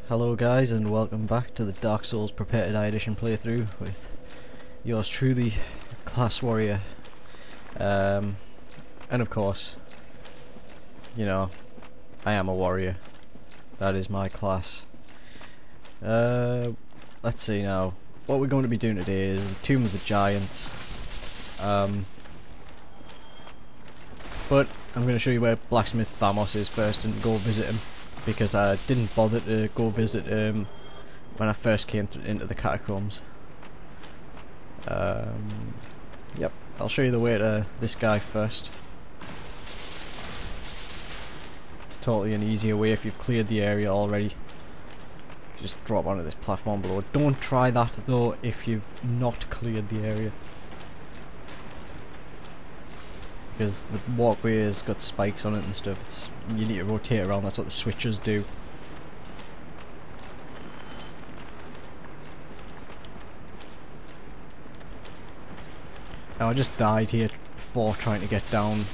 Hello guys, and welcome back to the Dark Souls Prepare to Die Edition playthrough with yours truly, Classwarrior. And of course, you know, I am a warrior. That is my class. Let's see now. What we're going to be doing today is the Tomb of the Giants. But I'm going to show you where Blacksmith Vamos is first and go visit him, because I didn't bother to go visit him when I first came into the catacombs. Yep, I'll show you the way to this guy first. It's totally an easier way if you've cleared the area already. Just drop onto this platform below. Don't try that though if you've not cleared the area, because the walkway has got spikes on it and stuff. You need to rotate around. That's what the switches do. Now I just died here before trying to get down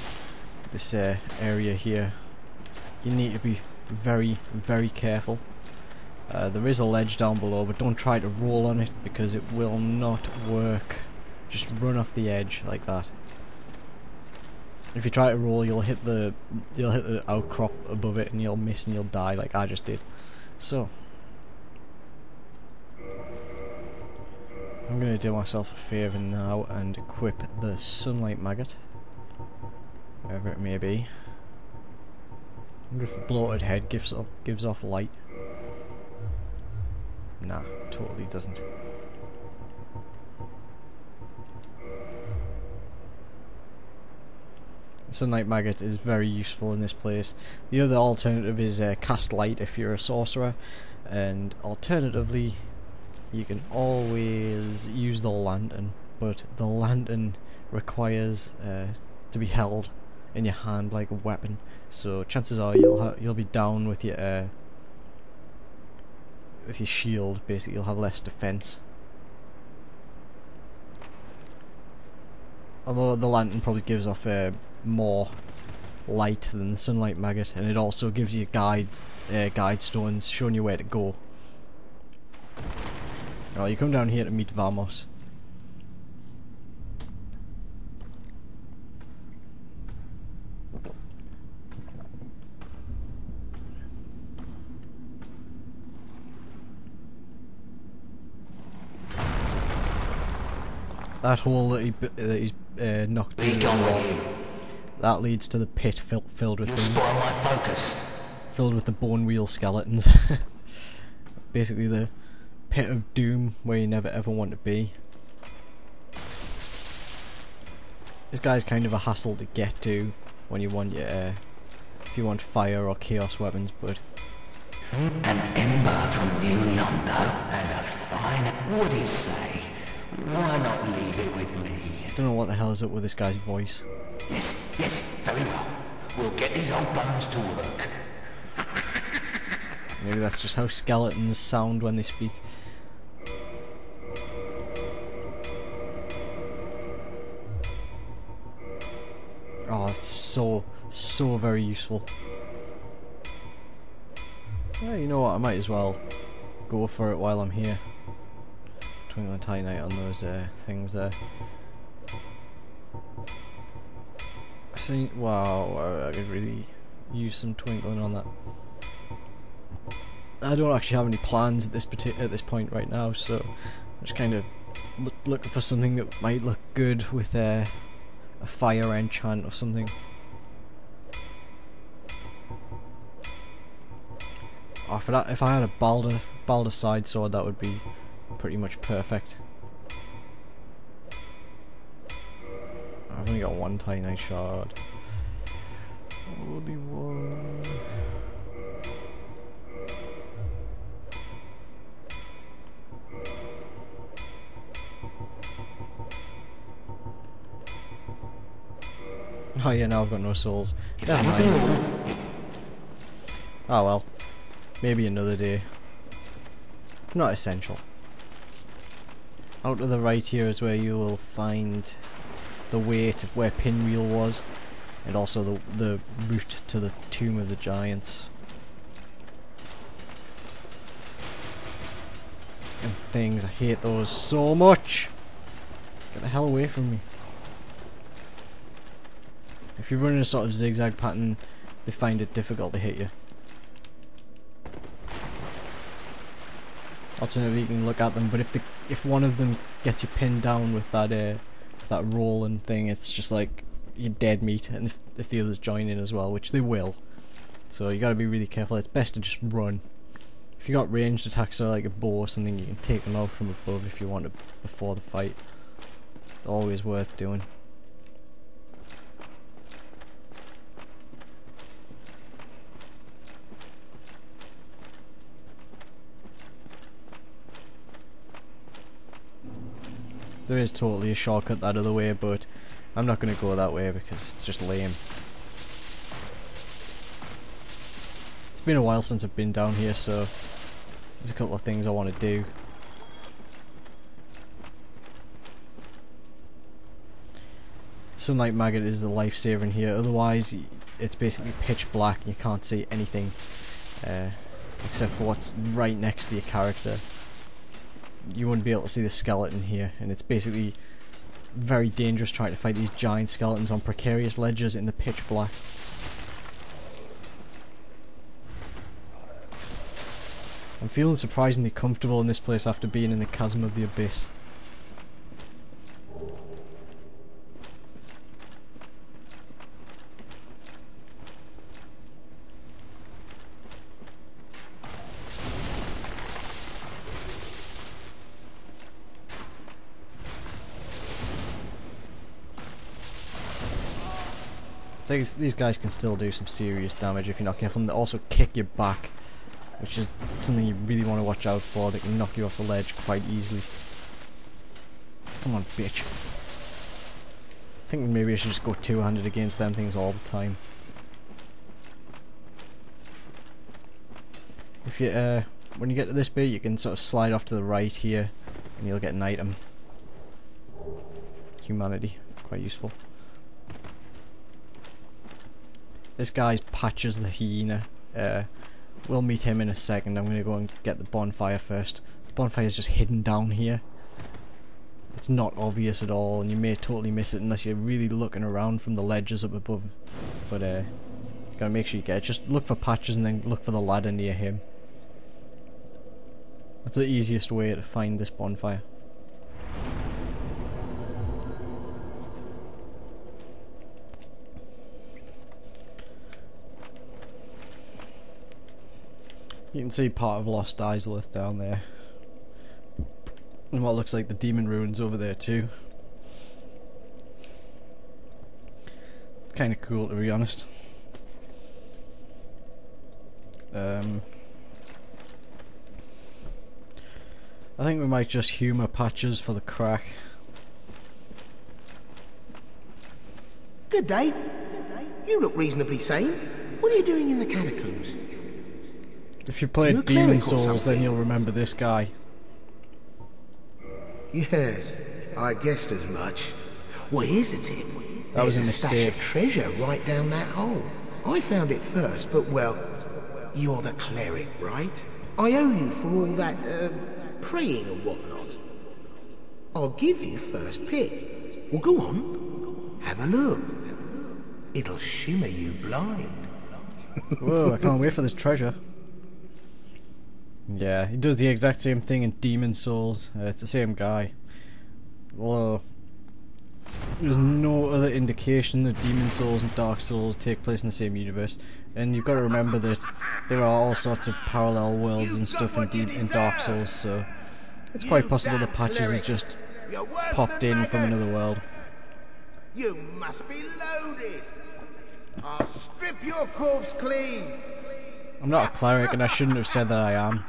this area here. You need to be very, very careful. There is a ledge down below, but don't try to roll on it because it will not work. Just run off the edge like that. If you try to roll, you'll hit the outcrop above it, and you'll miss and you'll die like I just did. So I'm gonna do myself a favour now and equip the sunlight maggot, wherever it may be. I wonder if the bloated head gives off light. Nah, totally doesn't. Sunlight maggot is very useful in this place. The other alternative is cast light if you're a sorcerer, and alternatively you can always use the lantern, but the lantern requires to be held in your hand like a weapon, so chances are you'll be down with your shield. Basically, you'll have less defense. Although the lantern probably gives off more light than the sunlight maggot, and it also gives you guide stones showing you where to go. Now you come down here to meet Vamos. That hole that he's knocked through the wall, that leads to the pit filled with the bone wheel skeletons. Basically the pit of doom where you never ever want to be. This guy's kind of a hassle to get to when you want your if you want fire or chaos weapons, but an ember from New Londo and a fine, what do you say? Why not leave it with me? I don't know what the hell is up with this guy's voice. Yes, very well. We'll get these old bones to work. Maybe that's just how skeletons sound when they speak. Oh, it's so very useful. Yeah, you know what, I might as well go for it while I'm here. Twinkling Titanite on those things there. See, wow, I could really use some twinkling on that. I don't actually have any plans at this point right now, so I'm just kind of looking for something that might look good with a fire enchant or something. Oh, for that, if I had a Balder side sword, that would be pretty much perfect. I've only got one Titanite shard. Only one. Oh yeah, now I've got no souls. Never mind. Oh well. Maybe another day. It's not essential. Out to the right here is where you will find the way to where Pinwheel was, and also the route to the Tomb of the Giants. things. I hate those so much. Get the hell away from me. If you're running a sort of zigzag pattern, they find it difficult to hit you. Alternatively, you can look at them, but if one of them gets you pinned down with that rolling thing, it's just like you're dead meat. And if the others join in as well, which they will, so you got to be really careful. It's best to just run. If you got ranged attacks, so like a bow or something, you can take them out from above if you want to before the fight. It's always worth doing. There is totally a shortcut that other way, but I'm not going to go that way because it's just lame. It's been a while since I've been down here, so there's a couple of things I want to do. Sunlight maggot is the lifesaver in here, otherwise it's basically pitch black and you can't see anything except for what's right next to your character. You wouldn't be able to see the skeleton here, and it's basically very dangerous trying to fight these giant skeletons on precarious ledges in the pitch black. I'm feeling surprisingly comfortable in this place after being in the chasm of the abyss. These guys can still do some serious damage if you're not careful, and they also kick your back, which is something you really want to watch out for. They can knock you off the ledge quite easily. Come on, bitch. I think maybe I should just go two-handed against them things all the time. If you when you get to this bit, you can sort of slide off to the right here, and you'll get an item. Humanity, quite useful. This guy's Patches the hyena. We'll meet him in a second. I'm going to go and get the bonfire first. The bonfire is just hidden down here. It's not obvious at all, and you may totally miss it unless you're really looking around from the ledges up above. But you gotta make sure you get it. Just look for Patches and then look for the ladder near him. That's the easiest way to find this bonfire. You can see part of Lost Izalith down there. And what looks like the demon ruins over there too. It's kind of cool, to be honest. I think we might just humour Patches for the crack. Good day. You look reasonably sane. What are you doing in the catacombs? If you played Demon Souls, then you'll remember this guy. Yes, I guessed as much. What is it? That was a stash mistake. of treasure right down that hole. I found it first, but well, you're the cleric, right? I owe you for all that praying and whatnot. I'll give you first pick. Well, go on, have a look. It'll shimmer you blind. Whoa, I can't wait for this treasure. Yeah, he does the exact same thing in Demon Souls. It's the same guy. Although there's no other indication that Demon Souls and Dark Souls take place in the same universe. And you've got to remember that there are all sorts of parallel worlds and stuff in Dark Souls, so it's quite possible that Patches has just popped in from another world. You must be loaded. I'll strip your corpse clean. I'm not a cleric, and I shouldn't have said that I am.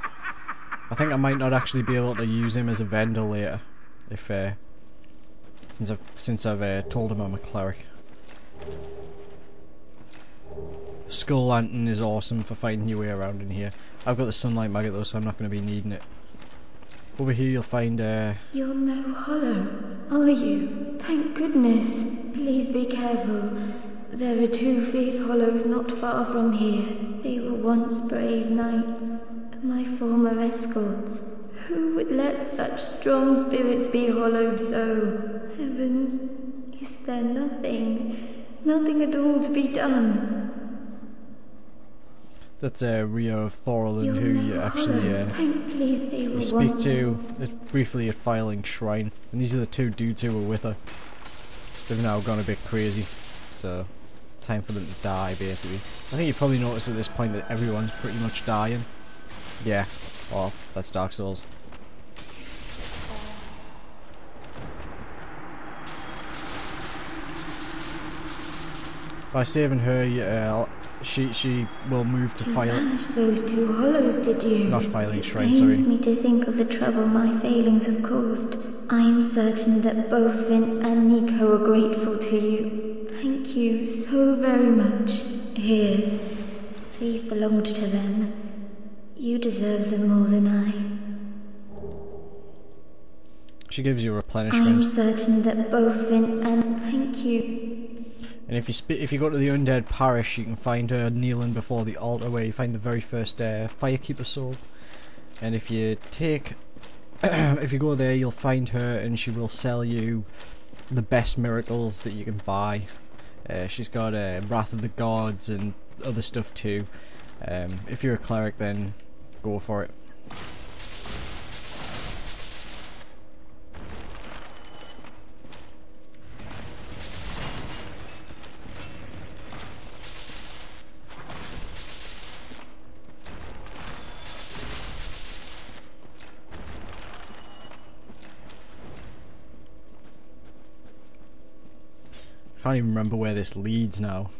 I think I might not actually be able to use him as a vendor later, if since I've told him I'm a cleric. Skull Lantern is awesome for finding your way around in here. I've got the Sunlight Maggot though, so I'm not going to be needing it. Over here you'll find You're no hollow, are you? Thank goodness. Please be careful. There are 2 fierce hollows not far from here. They were once brave knights, my former escorts. Who would let such strong spirits be hollowed so? Heavens, is there nothing at all to be done? That's Rhea of Thorland, who you actually you speak once. to briefly at Filing Shrine, and these are the two dudes who were with her. They've now gone a bit crazy, so time for them to die, basically. I think you probably noticed at this point that everyone's pretty much dying. Yeah, well, that's Dark Souls. By saving her, she will move to File. You managed those two hollows, did you? Not Filing Shrine, It sorry. pains me to think of the trouble my failings have caused. I am certain that both Vince and Nico are grateful to you. Thank you so very much. Here, these belonged to them. You deserve them more than I. She gives you I replenishment. am certain that both Vince and thank you. And if you go to the Undead Parish, you can find her kneeling before the altar where you find the very first Firekeeper sword. And if you take, if you go there, you'll find her, and she will sell you the best miracles that you can buy. She's got Wrath of the Gods and other stuff too. If you're a cleric, then go for it. I can't even remember where this leads now.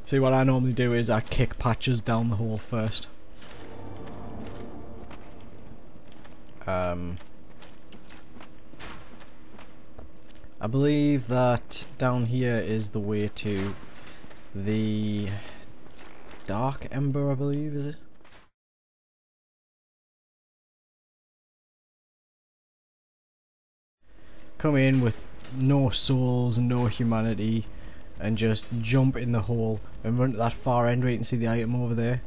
See, what I normally do is I kick patches down the hole first. I believe that down here is the way to the Dark Ember, I believe, is it? Come in with no souls and no humanity and just jump in the hole and run to that far end where you can see the item over there.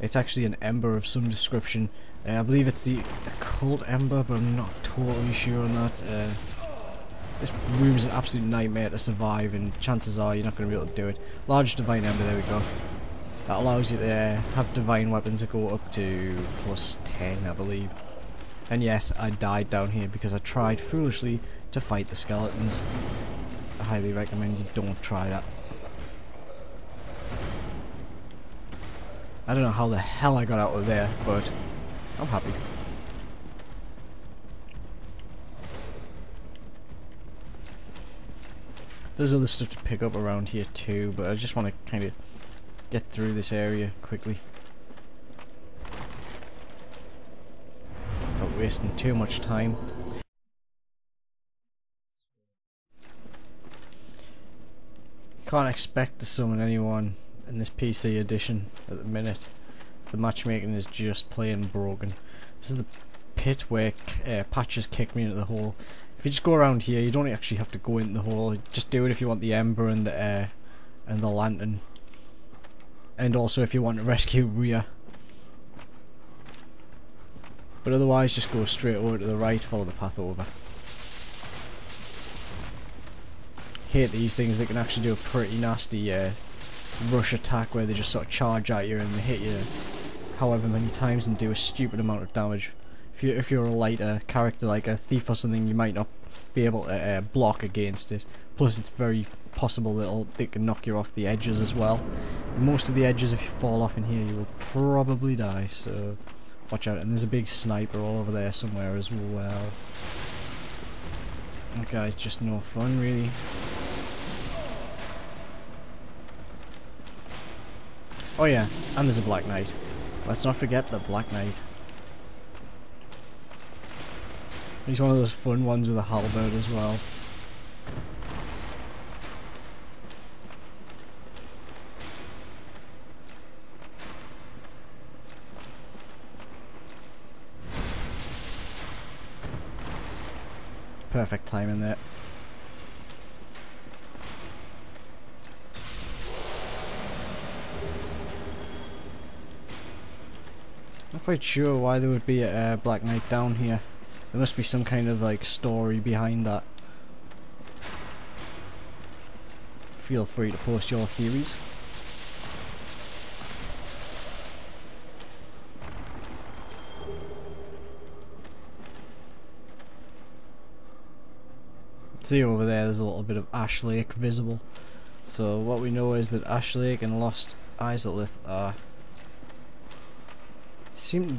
It's actually an ember of some description. I believe it's the occult ember, but I'm not totally sure on that. This room is an absolute nightmare to survive, and chances are you're not going to be able to do it. Large divine ember, there we go. That allows you to have divine weapons that go up to +10, I believe. And yes, I died down here because I tried foolishly to fight the skeletons. I highly recommend you don't try that. I don't know how the hell I got out of there, but I'm happy. There's other stuff to pick up around here too, but I just want to kind of get through this area quickly. Not wasting too much time. Can't expect to summon anyone in this PC edition at the minute. The matchmaking is just plain broken. This is the pit where Patches kicked me into the hole. If you just go around here, you don't actually have to go into the hole. Just do it if you want the ember and the lantern, and also if you want to rescue Rhea. But otherwise, just go straight over to the right, follow the path over. Hate these things. They can actually do a pretty nasty rush attack where they just sort of charge at you and they hit you however many times and do a stupid amount of damage. If you're a lighter character like a thief or something, you might not be able to block against it. Plus, it's very possible that they can knock you off the edges as well. Most of the edges, if you fall off in here, you will probably die. So watch out. And there's a big sniper all over there somewhere as well. That guy's just no fun, really. Oh yeah, and there's a Black Knight. Let's not forget the Black Knight. He's one of those fun ones with a halberd as well. Perfect timing there. Not quite sure why there would be a Black Knight down here. There must be some kind of like story behind that. Feel free to post your theories. See over there's a little bit of Ash Lake visible. So what we know is that Ash Lake and Lost Izalith are seem to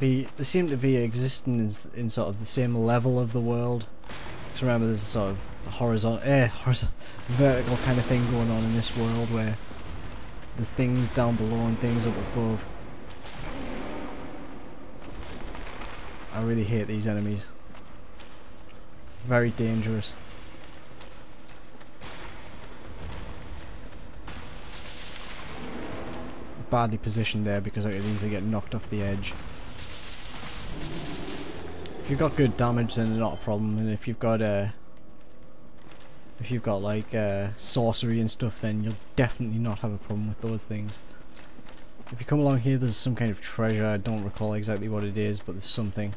be existing in sort of the same level of the world. Because remember, there's a sort of horizontal, vertical kind of thing going on in this world where there's things down below and things up above. I really hate these enemies. Very dangerous. Badly positioned there because I could easily get knocked off the edge. If you've got good damage, then not a problem, and if you've got like sorcery and stuff, then you'll definitely not have a problem with those things. If you come along here, there's some kind of treasure. I don't recall exactly what it is, but there's something.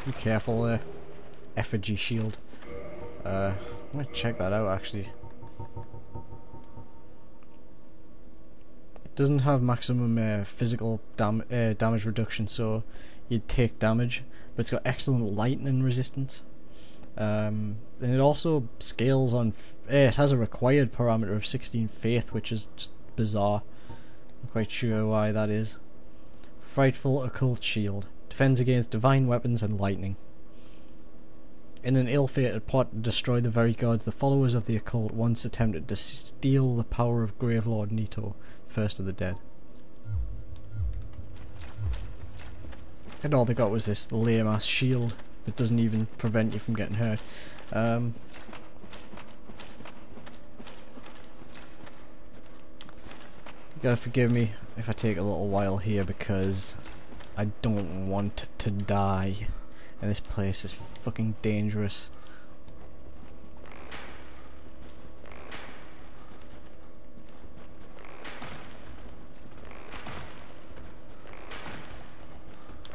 Be careful there. Effigy shield. I'm gonna check that out actually. Doesn't have maximum physical damage reduction, so you'd take damage, but it's got excellent lightning resistance, and it also scales on it has a required parameter of 16 faith, which is just bizarre. I'm quite sure why that is. Frightful occult shield defends against divine weapons and lightning. In an ill-fated plot to destroy the very gods, the followers of the occult once attempted to steal the power of Gravelord Nito, first of the dead. And all they got was this lame-ass shield that doesn't even prevent you from getting hurt. You gotta forgive me if I take a little while here because I don't want to die. And this place is fucking dangerous.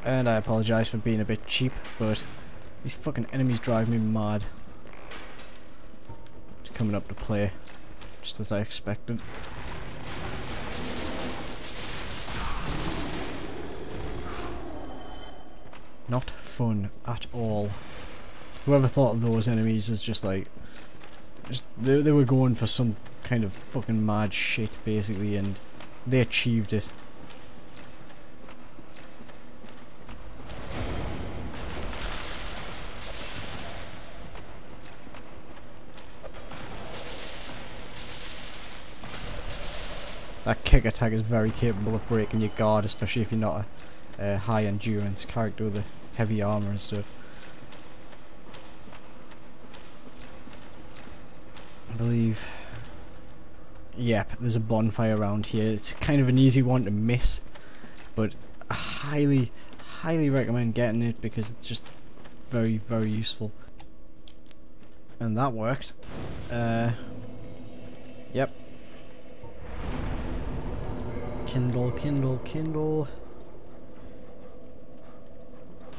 And I apologise for being a bit cheap, but these fucking enemies drive me mad. It's coming up to play, just as I expected. Not fun at all. Whoever thought of those enemies is just like, they were going for some kind of fucking mad shit basically, and they achieved it. That kick attack is very capable of breaking your guard, especially if you're not a high endurance character with a heavy armor and stuff. I believe, yep, there's a bonfire around here. It's kind of an easy one to miss, but I highly recommend getting it because it's just very, very useful. And that worked. Yep. Kindle, kindle, kindle.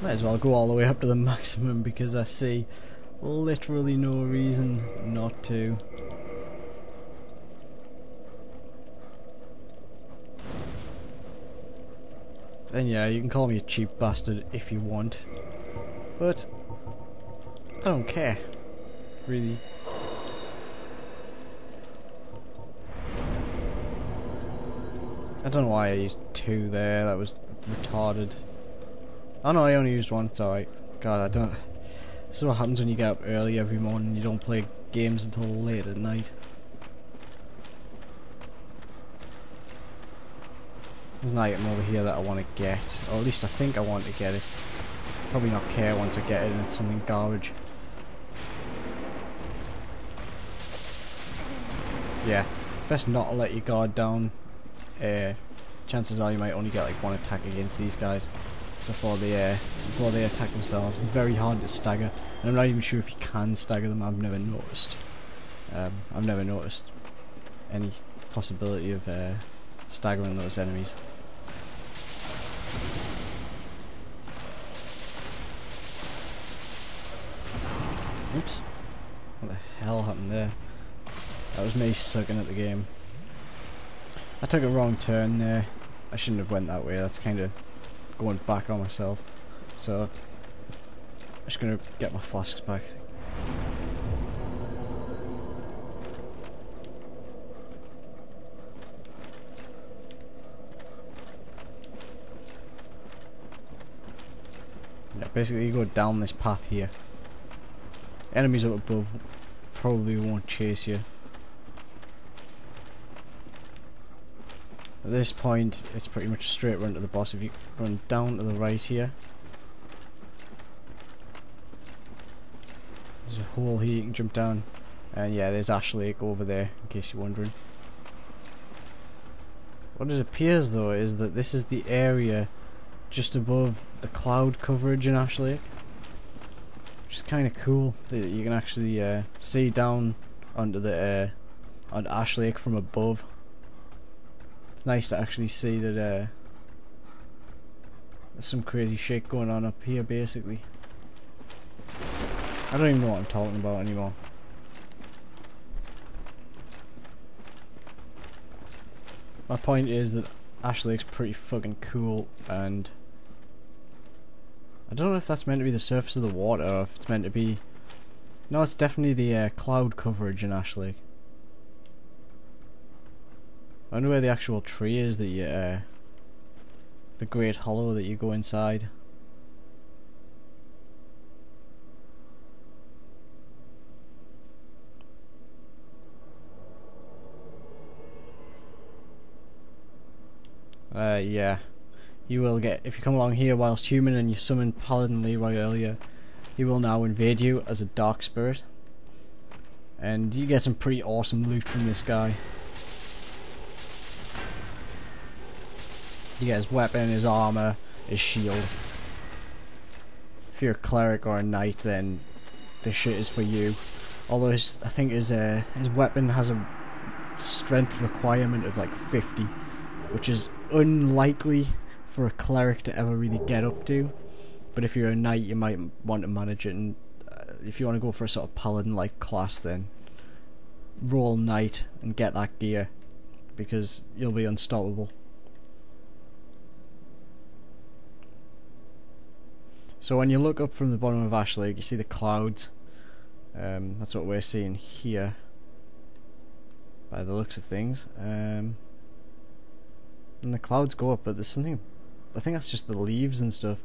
Might as well go all the way up to the maximum because I see literally no reason not to. And yeah, you can call me a cheap bastard if you want, but I don't care, really. I don't know why I used 2 there, that was retarded. Oh no, I only used 1, it's alright. God, I don't... This is what happens when you get up early every morning and you don't play games until late at night. There's an item over here that I want to get, or at least I think I want to get it. Probably not care once I get it and it's something garbage. Yeah, it's best not to let your guard down. Chances are you might only get like 1 attack against these guys before they attack themselves. They're very hard to stagger, and I'm not even sure if you can stagger them. I've never noticed. I've never noticed any possibility of staggering those enemies. Oops. What the hell happened there? That was me sucking at the game. I took a wrong turn there. I shouldn't have went that way. That's kind of going back on myself. So I'm just gonna get my flasks back. Yeah, basically you go down this path here. Enemies up above probably won't chase you. At this point, it's pretty much a straight run to the boss. If you run down to the right here, there's a hole here you can jump down. And yeah, there's Ash Lake over there, in case you're wondering. What it appears though is that this is the area just above the cloud coverage in Ash Lake. Which is kind of cool, that you can actually see down onto the onto Ash Lake from above. It's nice to actually see that there's some crazy shit going on up here, basically. I don't even know what I'm talking about anymore. My point is that Ash Lake's pretty fucking cool, and I don't know if that's meant to be the surface of the water or if it's meant to be... No, it's definitely the cloud coverage in Ash Lake. I wonder where the actual tree is that you, the Great Hollow that you go inside. Yeah. You will get, if you come along here whilst human and you summoned Paladin Leeroy earlier, he will now invade you as a dark spirit. And you get some pretty awesome loot from this guy. You get his weapon, his armor, his shield. If you're a cleric or a knight, then this shit is for you. Although I think his weapon has a strength requirement of like 50, which is unlikely for a cleric to ever really get up to. But if you're a knight, you might want to manage it, and if you want to go for a sort of paladin-like class, then roll knight and get that gear, because you'll be unstoppable. So when you look up from the bottom of Ash Lake, you see the clouds. That's what we're seeing here, by the looks of things. And the clouds go up, but there's something... I think that's just the leaves and stuff.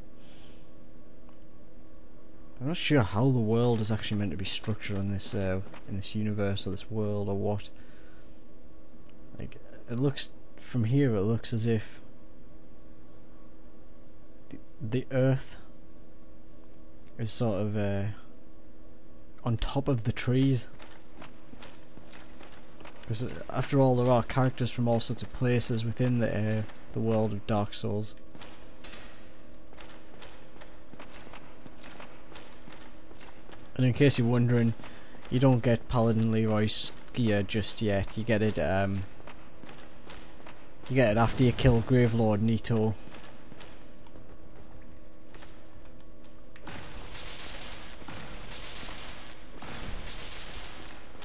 I'm not sure how the world is actually meant to be structured in this universe or this world or what. Like, it looks from here, it looks as if the Earth is sort of on top of the trees. Because after all, there are characters from all sorts of places within the world of Dark Souls. And in case you're wondering, you don't get Paladin Leeroy's gear just yet. You get it after you kill Gravelord Nito.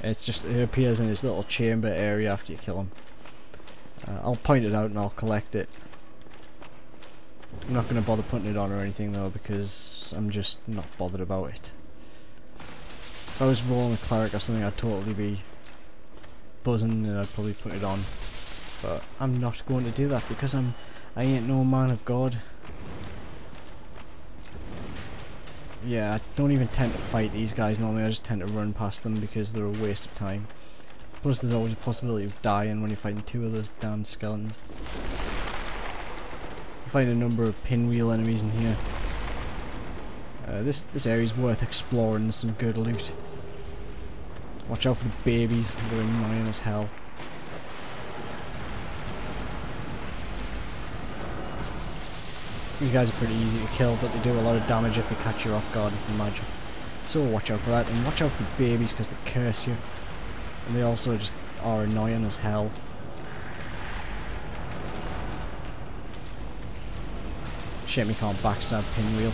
It appears in this little chamber area after you kill him. I'll point it out and I'll collect it. I'm not going to bother putting it on or anything though, because I'm just not bothered about it. If I was rolling a cleric or something, I'd totally be buzzing and I'd probably put it on. But I'm not going to do that because I ain't no man of God. Yeah, I don't even tend to fight these guys normally. I just tend to run past them because they're a waste of time. Plus there's always a possibility of dying when you're fighting two of those damn skeletons. You find a number of pinwheel enemies in here. This area is worth exploring. There's some good loot. Watch out for the babies, they're annoying as hell. These guys are pretty easy to kill, but they do a lot of damage if they catch you off guard with magic. So watch out for that, and watch out for the babies because they curse you. And they also just are annoying as hell. Shame you can't backstab Pinwheel.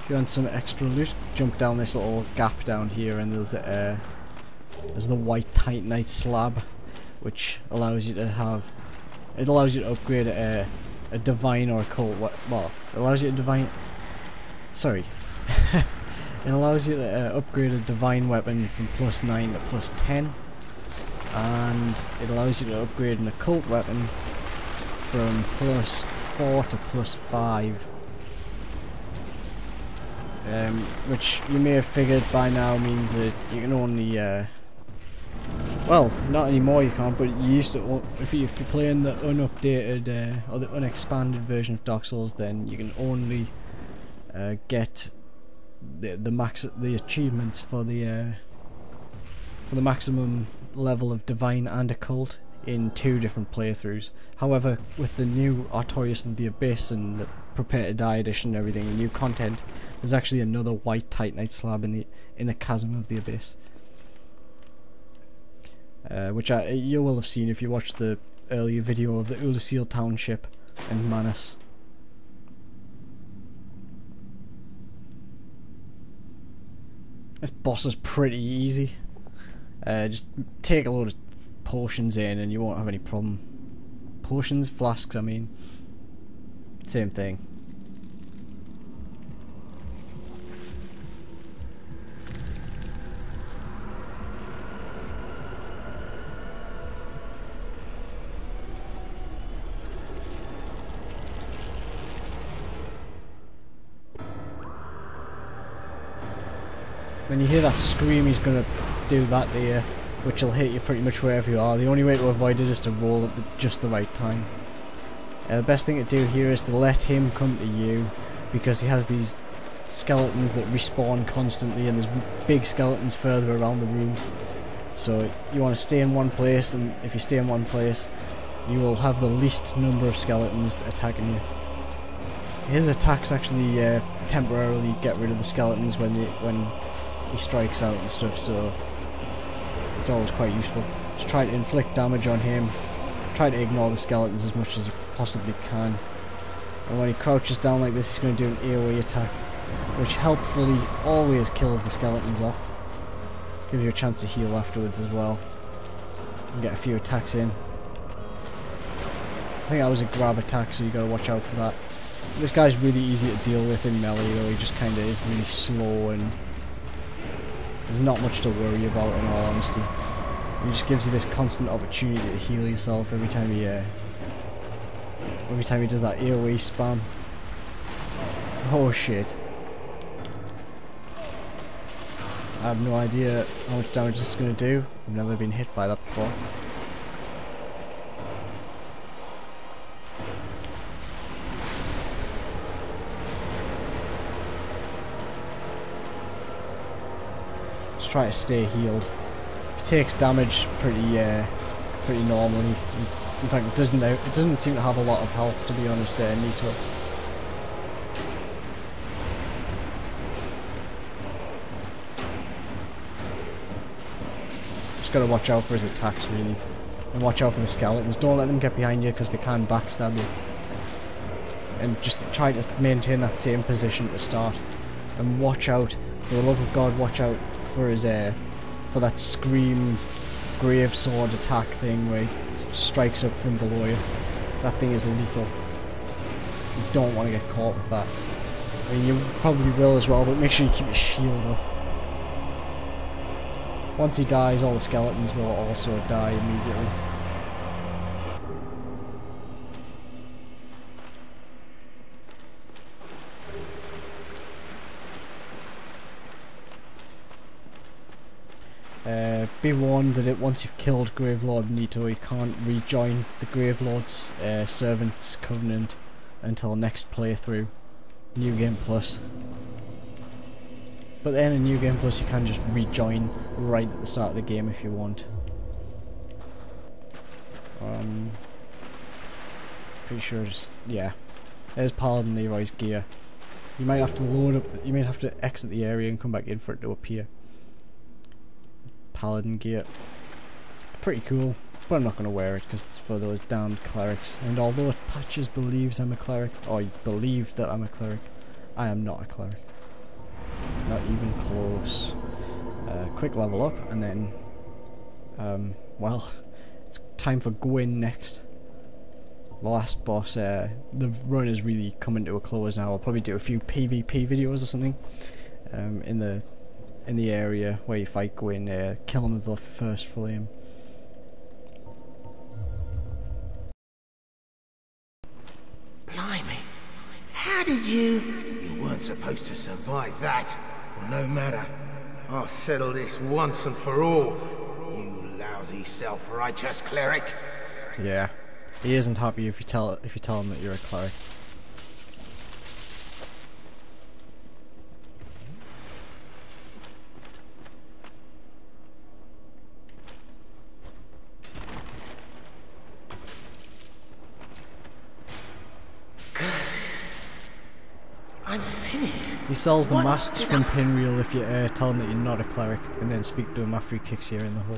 If you want some extra loot, jump down this little gap down here, and there's the white titanite slab, which allows you to have. It allows you to upgrade a divine or a cult. Well, it allows you to divine. Sorry. It allows you to upgrade a divine weapon from +9 to +10, and it allows you to upgrade an occult weapon from +4 to +5. Which you may have figured by now means that you can only, well, not anymore you can't, but you used to, if you're playing the unupdated, or the unexpanded version of Dark Souls, then you can only get the achievements for the maximum level of divine and occult in 2 different playthroughs. However, with the new Artorias of the Abyss and the Prepare to Die edition and everything, the new content, there's actually another white titanite slab in the chasm of the Abyss, which you will have seen if you watched the earlier video of the Ulasil Township and Manus. This boss is pretty easy. Just take a load of potions in and you won't have any problem. Potions? Flasks, I mean. Same thing. When you hear that scream, he's gonna do that to you, which will hit you pretty much wherever you are. The only way to avoid it is to roll at just the right time. The best thing to do here is to let him come to you, because he has these skeletons that respawn constantly, and there's big skeletons further around the room. So you want to stay in one place, and if you stay in one place, you will have the least number of skeletons attacking you. His attacks actually temporarily get rid of the skeletons when he strikes out and stuff, so it's always quite useful. Just try to inflict damage on him, try to ignore the skeletons as much as you possibly can, and when he crouches down like this, he's going to do an AoE attack, which helpfully always kills the skeletons off. Gives you a chance to heal afterwards as well, and get a few attacks in. I think that was a grab attack, so you got to watch out for that. This guy's really easy to deal with in melee, though. He just kind of is really slow, and there's not much to worry about, in all honesty. He just gives you this constant opportunity to heal yourself every time he does that AoE spam. Oh shit. I have no idea how much damage this is going to do. I've never been hit by that before. Just try to stay healed. He takes damage pretty normally. In fact, it doesn't seem to have a lot of health, to be honest, Nito. Just gotta watch out for his attacks, really. And watch out for the skeletons. Don't let them get behind you, because they can backstab you. And just try to maintain that same position at the start. And watch out, for the love of God, watch out for his for that scream grave sword attack thing where he strikes up from below you. That thing is lethal. You don't want to get caught with that. I mean, you probably will as well, but make sure you keep your shield up. Once he dies, all the skeletons will also die immediately. Be warned that once you've killed Gravelord Nito, you can't rejoin the Gravelord's Servants Covenant until next playthrough, New Game Plus. But then in New Game Plus you can just rejoin right at the start of the game if you want. Pretty sure yeah. There's Paladin Leeroy's gear. You might have to load up, you might have to exit the area and come back in for it to appear. paladin gear. Pretty cool, but I'm not going to wear it because it's for those damned clerics. And although Patches believes I'm a cleric, or he believed that I'm a cleric, I am not a cleric. Not even close. Quick level up, and then, well, it's time for Gwyn next. The last boss. The run is really coming to a close now. I'll probably do a few PvP videos or something in the area where you fight Gwyn, kill him with the first flame. Blimey, how did you... You weren't supposed to survive that. Well, no matter. I'll settle this once and for all. You lousy self-righteous cleric. Yeah, he isn't happy if you tell him that you're a cleric. I'm finished. He sells the What masks did from Pinreal if you tell him that you're not a cleric, and then speak to him after he kicks you in the hole.